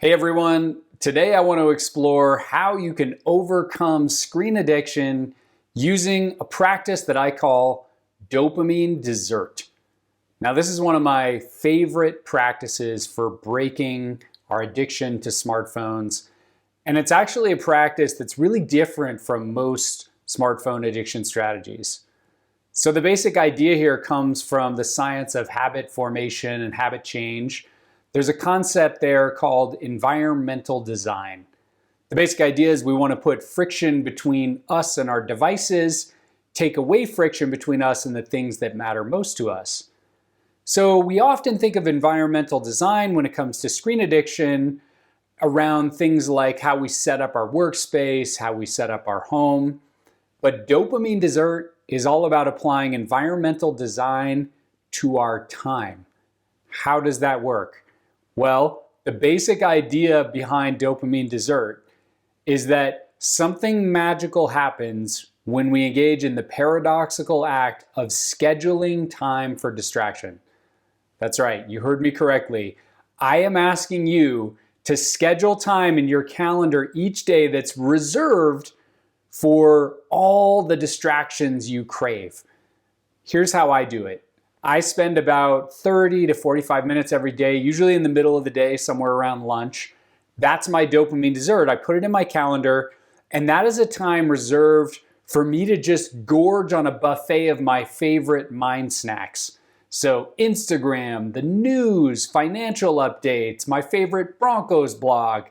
Hey everyone, today I want to explore how you can overcome screen addiction using a practice that I call dopamine dessert. Now, this is one of my favorite practices for breaking our addiction to smartphones. And it's actually a practice that's really different from most smartphone addiction strategies. So the basic idea here comes from the science of habit formation and habit change. There's a concept there called environmental design. The basic idea is we want to put friction between us and our devices, take away friction between us and the things that matter most to us. So we often think of environmental design when it comes to screen addiction around things like how we set up our workspace, how we set up our home. But dopamine dessert is all about applying environmental design to our time. How does that work? Well, the basic idea behind dopamine dessert is that something magical happens when we engage in the paradoxical act of scheduling time for distraction. That's right, you heard me correctly. I am asking you to schedule time in your calendar each day that's reserved for all the distractions you crave. Here's how I do it. I spend about 30 to 45 minutes every day, usually in the middle of the day, somewhere around lunch. That's my dopamine dessert. I put it in my calendar, and that is a time reserved for me to just gorge on a buffet of my favorite mind snacks. So Instagram, the news, financial updates, my favorite Broncos blog.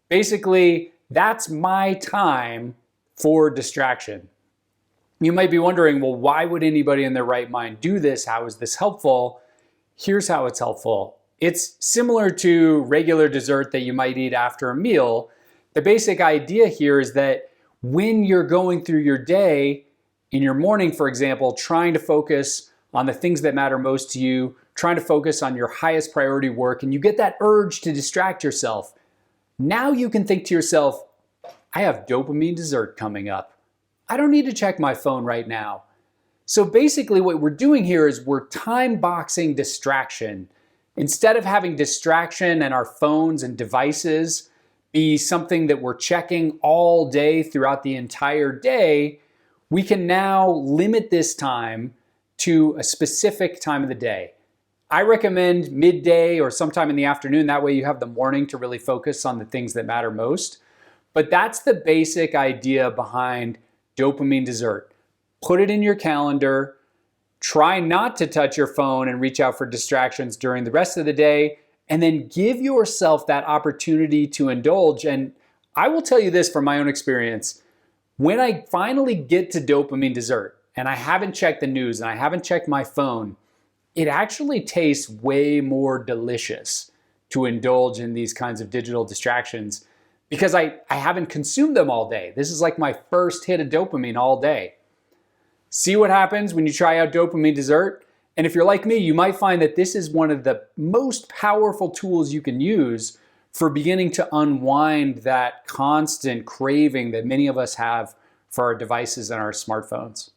Basically, that's my time for distraction. You might be wondering, well, why would anybody in their right mind do this? How is this helpful? Here's how it's helpful. It's similar to regular dessert that you might eat after a meal. The basic idea here is that when you're going through your day, in your morning, for example, trying to focus on the things that matter most to you, trying to focus on your highest priority work, and you get that urge to distract yourself, now you can think to yourself, I have dopamine dessert coming up. I don't need to check my phone right now. So basically what we're doing here is we're time boxing distraction. Instead of having distraction and our phones and devices be something that we're checking all day throughout the entire day, we can now limit this time to a specific time of the day. I recommend midday or sometime in the afternoon. That way you have the morning to really focus on the things that matter most. But that's the basic idea behind dopamine dessert. Put it in your calendar. Try not to touch your phone and reach out for distractions during the rest of the day, and then give yourself that opportunity to indulge. And I will tell you this from my own experience. When I finally get to dopamine dessert and I haven't checked the news and I haven't checked my phone, it actually tastes way more delicious to indulge in these kinds of digital distractions because I haven't consumed them all day. This is like my first hit of dopamine all day. See what happens when you try out dopamine dessert? And if you're like me, you might find that this is one of the most powerful tools you can use for beginning to unwind that constant craving that many of us have for our devices and our smartphones.